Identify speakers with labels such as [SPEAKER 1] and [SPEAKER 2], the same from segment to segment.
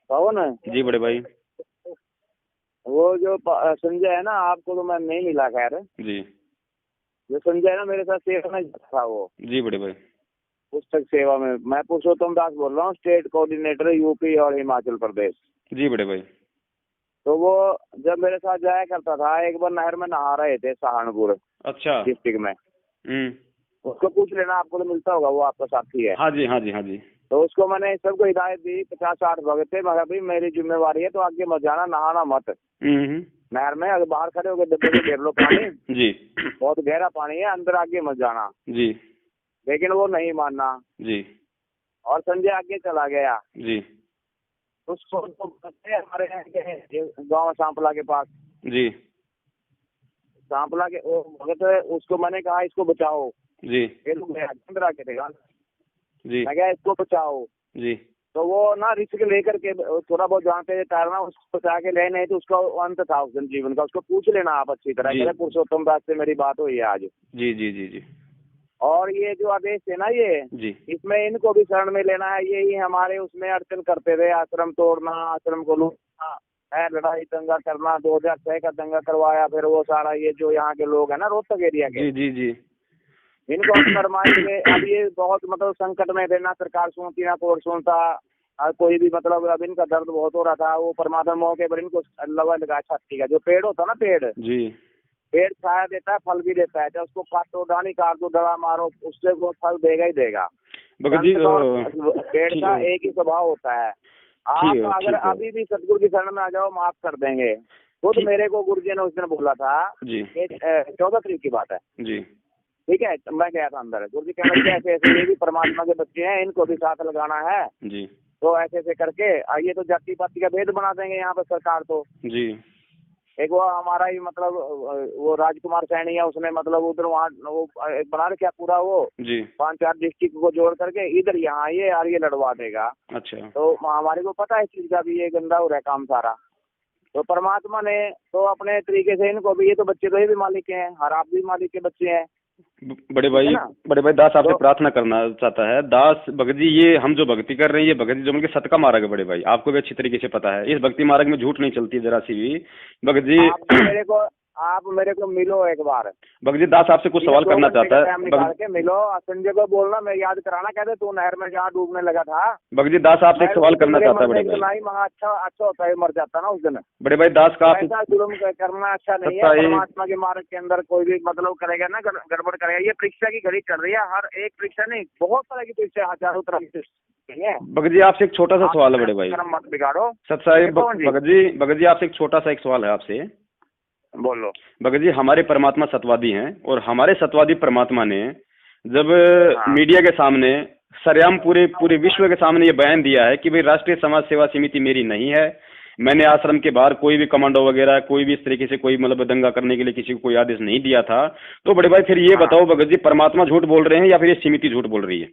[SPEAKER 1] पवन।
[SPEAKER 2] जी बड़े भाई।
[SPEAKER 1] वो जो संजय है ना, आपको तो मैं नहीं मिला खैर।
[SPEAKER 2] जी।
[SPEAKER 1] जो संजय है ना, मेरे साथ सेवा में था वो।
[SPEAKER 2] जी बड़े भाई।
[SPEAKER 1] पुस्तक सेवा में। मैं पुरुषोत्तम दास बोल रहा हूँ, स्टेट कोऑर्डिनेटर यूपी और हिमाचल प्रदेश।
[SPEAKER 2] जी बड़े भाई।
[SPEAKER 1] तो वो जब मेरे साथ जाया करता था, एक बार नहर में नहा रहे थे सहारनपुर
[SPEAKER 2] अच्छा।
[SPEAKER 1] डिस्ट्रिक्ट में। उसको पूछ लेना, आपको तो मिलता होगा, वो आपका साथी है।
[SPEAKER 2] हाँ जी हाँ जी हाँ जी।
[SPEAKER 1] तो उसको मैंने सबको हिदायत दी, 50-60 भगत थे। मैं भाई मेरी जिम्मेवारी है, तो आगे मत जाना, नहाना मत नहर में। अगर बाहर खड़े होकर डब्बे में घेर लो पानी। जी। बहुत गहरा पानी है, अंदर आगे मत जाना। जी। लेकिन वो नहीं मानना। जी। और संजय आगे चला गया। जी। उसको हमारे गाँव सांपला के पास। जी। सांपला के वो भगत, उसको मैंने कहा इसको बचाओ। जी। अंदर आके देखा। जी। मैं क्या इसको बचाओ। जी। तो वो ना रिस्क लेकर के थोड़ा बहुत जानते हैं तैरना, उसको बचा के ले, नहीं तो उसका अंत था उस दिन जीवन का। उसको पूछ लेना आप अच्छी तरह। पुरुषोत्तम दास से मेरी बात हुई है आज। जी जी जी जी। और ये जो आदेश है ना, ये जी, इसमें इनको भी शरण में लेना है। यही हमारे उसमें अड़चन करते थे, आश्रम तोड़ना, आश्रम को लूटना है, लड़ाई दंगा करना। 2006 का दंगा करवाया। फिर वो सारा ये जो यहाँ के लोग है ना, रोहतक एरिया के। जी जी जी। इनको हम शर्माएंगे। अब ये बहुत मतलब संकट में थे ना, सरकार सुनती ना कोर्ट सुनता, कोई भी मतलब। अब इनका दर्द बहुत हो रहा था। वो परमात्मा मौके पर इनको लवा लगा छाती का। जो पेड़ होता ना, पेड़ जी, पेड़ छाया देता है, फल भी देता है। चाहे उसको काटो, डाली काट दो, दवा मारो, उससे वो फल देगा ही देगा। पेड़ का एक ही स्वभाव होता है। आप अगर अभी भी सतगुरु की शरण में आ जाओ, माफ कर देंगे। खुद मेरे को गुरु जी ने उस दिन बोला था जी, 14 तारीख की बात है जी, ठीक है। मैं गया था अंदर, गुरु जी कह रहे ऐसे ऐसे, ये भी परमात्मा के बच्चे हैं, इनको भी साथ लगाना है जी। तो ऐसे ऐसे करके आइए, तो जाति पाति का भेद बना देंगे यहाँ पर सरकार तो जी। एक वो हमारा ही मतलब वो राजकुमार सैनी है, उसने मतलब उधर वहाँ वो बना रखा पूरा वो जी, 5-4 डिस्ट्रिक्ट को जोड़ करके इधर यहाँ आइए और ये लड़वा देगा। अच्छा। तो हमारे को पता है इस चीज का भी, ये गंदा हो रहा है काम सारा। तो परमात्मा ने तो अपने तरीके से इनको भी, ये तो बच्चे तो ये भी मालिक हैं, और आप भी मालिक के बच्चे हैं।
[SPEAKER 2] बड़े भाई दास आपसे प्रार्थना करना चाहता है। दास भगत जी, ये हम जो भक्ति कर रहे हैं, ये भगत जी जो उनके सत का मार्ग है बड़े भाई, आपको भी अच्छी तरीके से पता है। इस भक्ति मार्ग में झूठ नहीं चलती जरा सी भी। भगत जी
[SPEAKER 1] आप मेरे को मिलो एक बार।
[SPEAKER 2] भगत जी, दास आपसे कुछ सवाल करना चाहता है।
[SPEAKER 1] निकाल के मिलो, संजय को बोलना, मैं याद कराना, कहते तू नहर में जहाँ डूबने लगा था।
[SPEAKER 2] भगत जी, दास आपसे एक सवाल करना चाहता है बड़े भाई।
[SPEAKER 1] अच्छा होता है, मर जाता ना उस दिन।
[SPEAKER 2] बड़े भाई दास का
[SPEAKER 1] ऐसा जुल्म करना अच्छा नहीं है। परमात्मा के मार्ग के अंदर कोई भी मतलब करेगा ना, गड़बड़ करेगा। ये परीक्षा की घड़ी चल रही है, हर एक परीक्षा नहीं, बहुत तरह की परीक्षा, हजारों तरह की।
[SPEAKER 2] भगत जी आपसे एक छोटा सा सवाल है बड़े भाई,
[SPEAKER 1] मत बिगाड़ो
[SPEAKER 2] सत्साई। भगत जी आपसे एक छोटा सा एक सवाल है आपसे।
[SPEAKER 1] बोलो।
[SPEAKER 2] भगत जी, हमारे परमात्मा सतवादी हैं, और हमारे सतवादी परमात्मा ने जब मीडिया के सामने सरेआम पूरे विश्व के सामने ये बयान दिया है कि भाई राष्ट्रीय समाज सेवा समिति मेरी नहीं है, मैंने आश्रम के बाहर कोई भी कमांडो वगैरह कोई भी इस तरीके से कोई मतलब दंगा करने के लिए किसी को कोई आदेश नहीं दिया था, तो बड़े भाई फिर ये बताओ भगत जी, परमात्मा झूठ बोल रहे हैं या फिर ये समिति झूठ बोल रही है?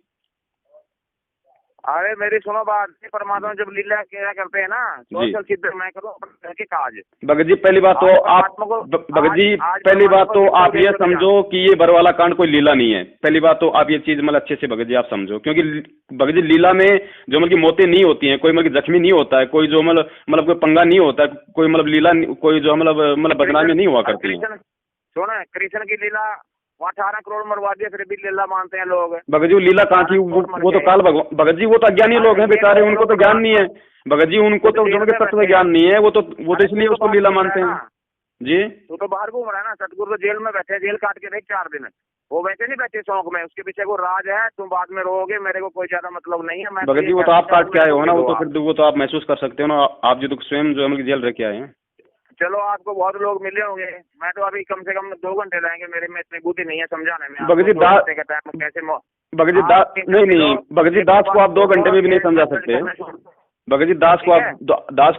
[SPEAKER 1] अरे मेरी सुनो बात, परमात्मा जब लीला क्या करते हैं ना, सोशल सिद्ध मैं करूँ अपने के काज।
[SPEAKER 2] भगत जी पहली बात तो आप भगत जी पहली बात तो आप ये समझो कि ये बरवाला कांड कोई लीला नहीं है। पहली बात तो आप ये चीज मतलब अच्छे से भगत जी आप समझो, क्योंकि भगत जी लीला में जो मतलब मौतें नहीं होती हैं, कोई मतलब जख्मी नहीं होता है, कोई जो मतलब कोई पंगा नहीं होता है, कोई मतलब लीला कोई जो मतलब बदनामी नहीं हुआ करती है।
[SPEAKER 1] सुनो, कृष्ण की लीला 18 करोड़ मरवा दिया, फिर भी लीला मानते हैं लोग।
[SPEAKER 2] भगत जी लीला कहाँ थी? वो तो काल भगवान, भगत जी वो तो अज्ञानी लोग हैं बेचारे, उनको तो ज्ञान नहीं है भगत जी, उनको तो तत्व ज्ञान नहीं है, वो तो इसलिए उसको लीला मानते हैं जी।
[SPEAKER 1] तू तो बाहर घूम रहा है ना, सतगुरु तो जेल में बैठे, जेल काट के देख 4 दिन। वो वैसे नहीं बैठे शौक में, उसके पीछे वो राज है, तुम बाद में रोगे, मेरे को कोई ज्यादा मतलब नहीं है। मैं
[SPEAKER 2] भगत जी वो तो आप काट के आए हो ना, वो तो आप महसूस कर सकते हो ना, आप जो तो स्वयं जो हम जेल रह के आए हैं।
[SPEAKER 1] चलो आपको बहुत लोग मिले होंगे, मैं तो अभी कम से कम 2 घंटे लगेंगे, मेरे में इतनी बुद्धि नहीं है समझाने में।
[SPEAKER 2] भगत जी कैसे भगत जी नहीं भगत जी दास को आप 2 घंटे में भी नहीं समझा सकते। भगत जी दास को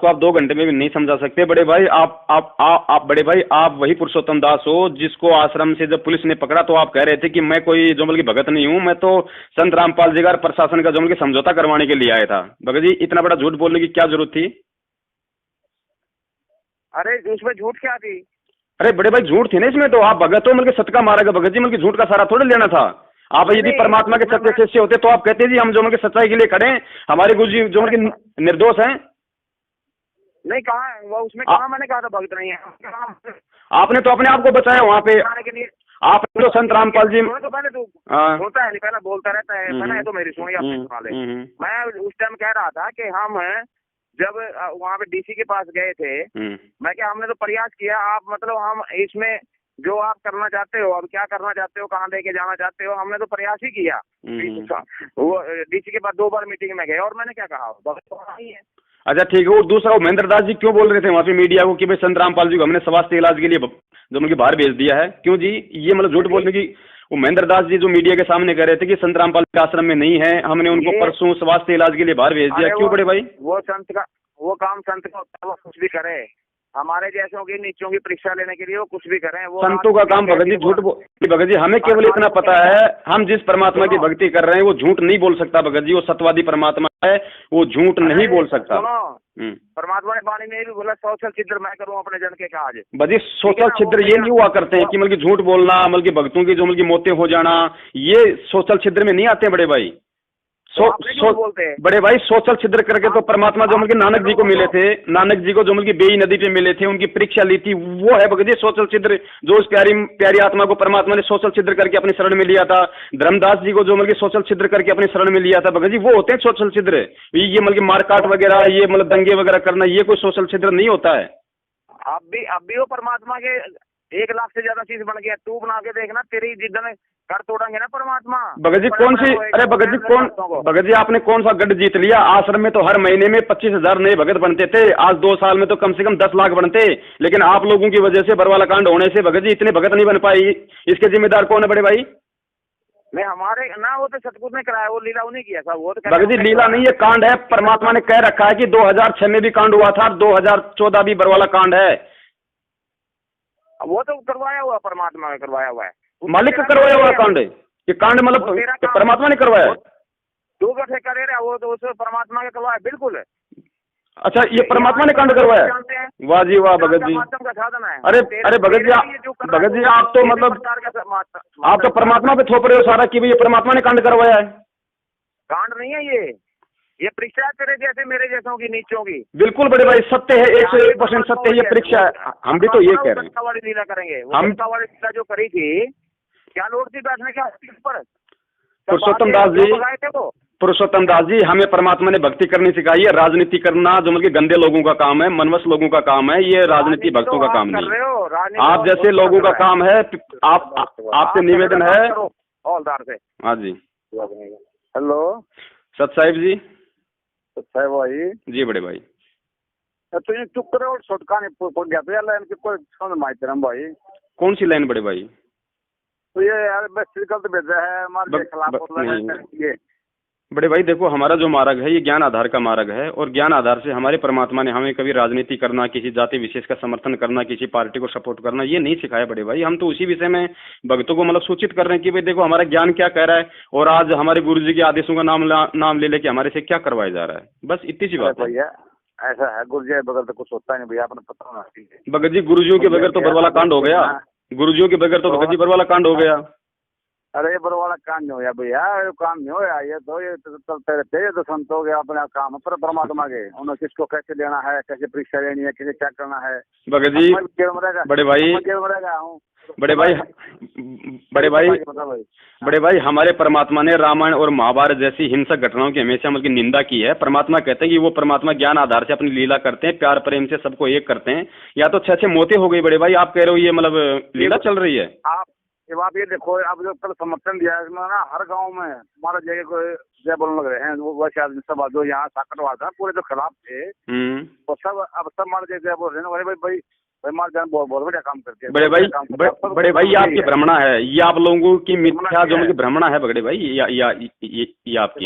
[SPEAKER 2] आप 2 घंटे में भी नहीं समझा सकते। बड़े भाई आप बड़े भाई आप वही पुरुषोत्तम दास हो जिसको आश्रम से जब पुलिस ने पकड़ा तो आप कह रहे थे कि मैं कोई जो मतलब भगत नहीं हूँ, मैं तो संत रामपाल जी का प्रशासन का जो मतलब समझौता करवाने के लिए आया था। भगत जी इतना बड़ा झूठ बोलने की क्या जरूरत थी?
[SPEAKER 1] अरे उसमें झूठ क्या थी?
[SPEAKER 2] अरे बड़े भाई झूठ थी ना इसमें, तो आप भगत हो मतलब सत का मारा भगत जी मतलब झूठ का सारा थोड़ा लेना था। आप यदि परमात्मा के सत्य शिष्य होते तो आप कहते जी हम जो मतलब सच्चाई के लिए खड़े हैं, हमारे गुरु जी जो मतलब निर्दोष हैं।
[SPEAKER 1] नहीं कहा वो उसमें कहा मैंने कहा था भक्त नहीं है।
[SPEAKER 2] आपने तो अपने आप को बचाया वहाँ पे। आपने तो संत रामपाल जी
[SPEAKER 1] तो पहले तो बोलता है नहीं, पहले बोलता रहता है, मैंने तो मेरी सुनी आपने सुना ले। मैं उस टाइम कह रहा था कि हम जब वहाँ पे डीसी के पास गए थे, मैं क्या हमने तो प्रयास किया, आप मतलब हम इसमें जो आप करना चाहते हो, अब क्या करना चाहते हो, कहाँ लेके जाना चाहते हो, हमने तो प्रयास ही किया। वो डीसी के पास 2 बार मीटिंग में गए और मैंने क्या कहा नहीं है।
[SPEAKER 2] अच्छा ठीक है। वो दूसरा वो महेंद्र दास जी क्यों बोल रहे थे वहाँ पे मीडिया को कि भाई संत रामपाल जी को हमने स्वास्थ्य इलाज के लिए जो उनकी बाहर भेज दिया है, क्यों जी? ये मतलब झूठ बोलने की वो महेंद्र दास जी जो मीडिया के सामने कह रहे थे कि संत रामपाल के आश्रम में नहीं है, हमने उनको परसों स्वास्थ्य इलाज के लिए बाहर भेज दिया, क्यों बड़े भाई?
[SPEAKER 1] वो संत का वो काम संत का होता है, वो कुछ भी करे, हमारे जैसों की नीचों की परीक्षा लेने के लिए वो कुछ भी करें। वो
[SPEAKER 2] संतों का काम भगत जी झूठ भगत जी हमें केवल इतना पता है, हम जिस परमात्मा की भक्ति कर रहे हैं वो झूठ नहीं बोल सकता भगत जी। वो सत्यवादी परमात्मा है, वो झूठ नहीं बोल सकता।
[SPEAKER 1] परमात्मा ने वाणी में भी बोला सोशल छिद्र मैं करूँ अपने जन के काज।
[SPEAKER 2] भजी सोशल छिद्र ये नहीं हुआ करते हैं कि मतलब झूठ बोलना, मतलब भक्तों की जो मतलब मौतें हो जाना, ये सोशल छिद्र में नहीं आते हैं बड़े भाई। बड़े भाई सोशल छिद्र करके तो परमात्मा जो मतलब नानक जी को मिले थे, नानक जी को जो मतलब बेई नदी पे मिले थे, उनकी परीक्षा ली थी, वो है भगत जी सोशल छिद्र। जो उस प्यारी आत्मा को परमात्मा ने सोशल छिद्र करके अपनी शरण में लिया था, धर्मदास जी को जो मतलब सोशल छिद्र करके अपनी शरण में लिया था भगत जी, वो होते हैं सोशल छिद्र। ये मतलब मारकाट वगैरह, ये मतलब दंगे वगैरह करना, ये कोई सोशल छिद्र नहीं होता है।
[SPEAKER 1] अब भी वो परमात्मा के 1 लाख से ज्यादा चीज बन गया, तू बना के देखना, तेरी जिद्दन कर तोड़ेंगे ना परमात्मा।
[SPEAKER 2] भगत जी कौन सी, अरे भगत जी भगत जी आपने कौन सा गढ़ जीत लिया? आश्रम में तो हर महीने में 25,000 नए भगत बनते थे, आज 2 साल में तो कम से कम 10 लाख बनते। लेकिन आप लोगों की वजह से बरवाला कांड होने से भगत जी इतने भगत नहीं बन पाई। इसके जिम्मेदार कौन है बड़े भाई?
[SPEAKER 1] नहीं हमारे ना, वो तो सतगुरु ने कराया, वो लीला नहीं किया था। वो तो
[SPEAKER 2] भगत जी लीला नहीं, ये कांड है। परमात्मा ने कह रखा है कि 2006 में भी कांड हुआ था, 2014 भी बरवाला कांड है।
[SPEAKER 1] वो तो करवाया हुआ, परमात्मा ने करवाया हुआ है,
[SPEAKER 2] मालिक का करवाया हुआ कांड है ये कांड, मतलब परमात्मा ने करवाया है।
[SPEAKER 1] तू कैसे करे रहा, वो तो उस परमात्मा ने करवाया बिल्कुल।
[SPEAKER 2] अच्छा ये परमात्मा ने कांड करवाया? वाह जी वाह भगत जी। अरे भगत जी आप तो मतलब आप तो परमात्मा पे थोप रहे हो सारा कि भाई ये परमात्मा ने कांड करवाया है।
[SPEAKER 1] कांड नहीं है ये परीक्षा तेरे जैसे मेरे जैसों की नीचों की।
[SPEAKER 2] बिल्कुल बड़े भाई सत्य है, 101% सत्य है, ये परीक्षा है। हम भी तो ये कह रहे हैं
[SPEAKER 1] वाली लीला करेंगे। हम वाली लीला जो करी थी, क्या लोड थी बैठने के ऊपर?
[SPEAKER 2] पुरुषोत्तम दास जी हमें परमात्मा ने भक्ति करनी सिखाई है। राजनीति करना जो मतलब गंदे लोगों का काम है, मनवस लोगों का काम है, ये राजनीति भक्तों का काम नहीं। आप जैसे लोगों का काम है। आपसे निवेदन है
[SPEAKER 1] हौलदार से।
[SPEAKER 2] हाँ जी।
[SPEAKER 1] हेलो
[SPEAKER 2] सत साहिब जी।
[SPEAKER 1] साहब भाई
[SPEAKER 2] जी बड़े भाई
[SPEAKER 1] तुझे चुप करे और छोटका नहीं पड़ गया तो यार लाइन की कोई समझ माई तेरा भाई।
[SPEAKER 2] कौन सी लाइन बड़े भाई?
[SPEAKER 1] तो ये यार बस गलत भेज रहा है हमारे खिलाफ।
[SPEAKER 2] बड़े भाई देखो हमारा जो मार्ग है ये ज्ञान आधार का मार्ग है, और ज्ञान आधार से हमारे परमात्मा ने हमें कभी राजनीति करना, किसी जाति विशेष का समर्थन करना, किसी पार्टी को सपोर्ट करना ये नहीं सिखाया बड़े भाई। हम तो उसी विषय में भक्तों को मतलब सूचित कर रहे हैं कि भाई देखो हमारा ज्ञान क्या कह रहा है, और आज हमारे गुरु जी के आदेशों का नाम ले लेके हमारे से क्या करवाया जा रहा है। बस इतनी सी बात है।
[SPEAKER 1] ऐसा है गुरु जी के बगैर तो कुछ होता नहीं भैया, आपने पता होना चाहिए।
[SPEAKER 2] भगत जी गुरुजियों के बगैर तो बरवाला कांड हो गया, गुरुजियों के बगैर तो भगत जी बरवाला कांड हो गया।
[SPEAKER 1] अरे ये बरवाला काम नहीं होया भैया, ये काम नहीं होया, ये तो चलते रहते हैं। तो संतों के अपना काम है, पर परमात्मा के उन्हें किसको कैसे लेना है, कैसे परीक्षा लेनी है, कैसे क्या करना है।
[SPEAKER 2] भगत जी बड़े भाई हमारे परमात्मा ने रामायण और महाभारत जैसी हिंसक घटनाओं की हमेशा मतलब निंदा की है। परमात्मा कहते हैं कि वो परमात्मा ज्ञान आधार से अपनी लीला करते हैं, प्यार प्रेम से सबको एक करते हैं। या तो 6 मौतें हो गई बड़े भाई, आप कह रहे हो ये मतलब लीला चल रही है।
[SPEAKER 1] आप ये देखो, आप जो कल समर्थन दिया है ना, हर गांव में हमारा जगह को जय बोलने लग रहे हैं। वो वैसे आदमी सब जो यहाँ साकटवा था पूरे जो खिलाफ थे वो सब अब सब हमारे जगह बोल रहे हैं भाई मार जान बहुत बढ़िया काम करके। बड़े भाई आपकी भ्रमणा है, ये आप लोगों की मिथ्या जो मुझे भ्रमणा है बड़े भाई, ये आपकी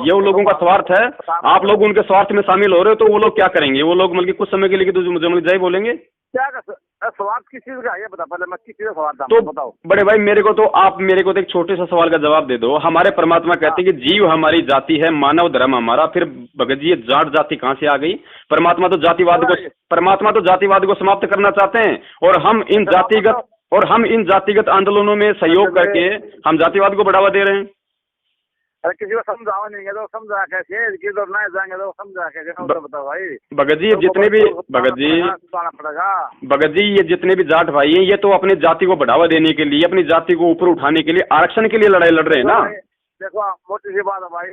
[SPEAKER 1] ये उन लोगों का स्वार्थ है। आप लोग उनके स्वार्थ में शामिल हो रहे हो, तो वो लोग क्या करेंगे? वो लोग मतलब कुछ समय के लिए तो मुझे जय बोलेंगे। क्या सवाल किस चीज का है बता, पहले मैं किस चीज का सवाल था
[SPEAKER 2] तो
[SPEAKER 1] बताओ।
[SPEAKER 2] बड़े भाई आप मेरे को तो एक छोटे सा सवाल का जवाब दे दो। हमारे परमात्मा कहते हैं कि जीव हमारी जाति है, मानव धर्म हमारा। फिर भगत जी ये जाट जाति कहाँ से आ गई? परमात्मा तो जातिवाद को समाप्त करना चाहते हैं, और हम इन जातिगत आंदोलनों में सहयोग करके हम जातिवाद को बढ़ावा दे रहे हैं।
[SPEAKER 1] अरे किसी को समझाओ नहीं है तो समझा कैसे, किधर ना जाएंगे तो समझा कैसे, बताओ भाई।
[SPEAKER 2] भगत जी जितने भी भगत जी ये जितने भी जाट भाई हैं, ये तो अपनी जाति को बढ़ावा देने के लिए, अपनी जाति को ऊपर उठाने के लिए, आरक्षण के लिए लड़ाई लड़ रहे हैं ना।
[SPEAKER 1] देखो मोटी सी बात है भाई,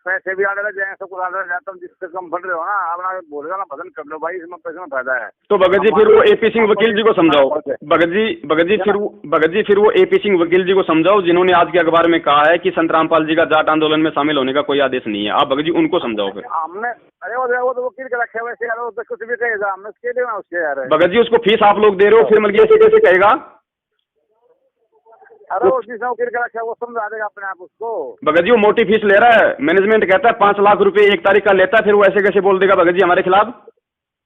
[SPEAKER 1] पैसे भी आने लग जाएंगे, सब कुछ आने लग जाता, तुम जिससे कम बढ़ रहे हो ना, अपना बोलेगा ना भजन कर लो भाई, इसमें पैसे में फायदा है।
[SPEAKER 2] तो भगत जी फिर वो AP सिंह वकील जी को समझाओ। भगत जी फिर वो AP सिंह वकील जी को समझाओ, जिन्होंने आज के अखबार में कहा है कि संत रामपाल जी का जाट आंदोलन में शामिल होने का कोई आदेश नहीं है। आप भगत जी उनको समझाओ फिर।
[SPEAKER 1] हमने अरे वो तो वकील के रखे वैसे यार, कुछ भी कहेगा, हमने उसके देना उसके यार।
[SPEAKER 2] भगत जी उसको फीस आप लोग दे रहे हो, फिर मतलब ऐसे कैसे कहेगा?
[SPEAKER 1] अरे वो जिसने वकील का रखा वो समझा देगा अपने आप उसको।
[SPEAKER 2] भगत जी वो मोटी फीस ले रहा है, मैनेजमेंट कहता है 5 लाख रुपए 1 तारीख का लेता है, फिर वो ऐसे कैसे बोल देगा भगत जी हमारे खिलाफ?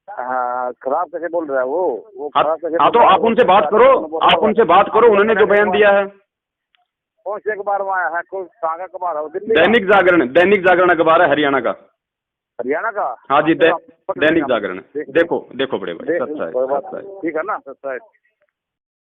[SPEAKER 1] हाँ खराब कैसे बोल रहा है वो खराब कैसे?
[SPEAKER 2] हाँ तो आप उनसे बात करो, आप उनसे बात करो, उन्होंने जो बयान दिया है।
[SPEAKER 1] कौन से अखबार में आया है? कोई सागा अखबार है?
[SPEAKER 2] दैनिक जागरण अखबार है हरियाणा का।
[SPEAKER 1] हरियाणा का?
[SPEAKER 2] हाँ जी दैनिक जागरण। देखो बड़े भाई,
[SPEAKER 1] ठीक है ना, सच्चाई।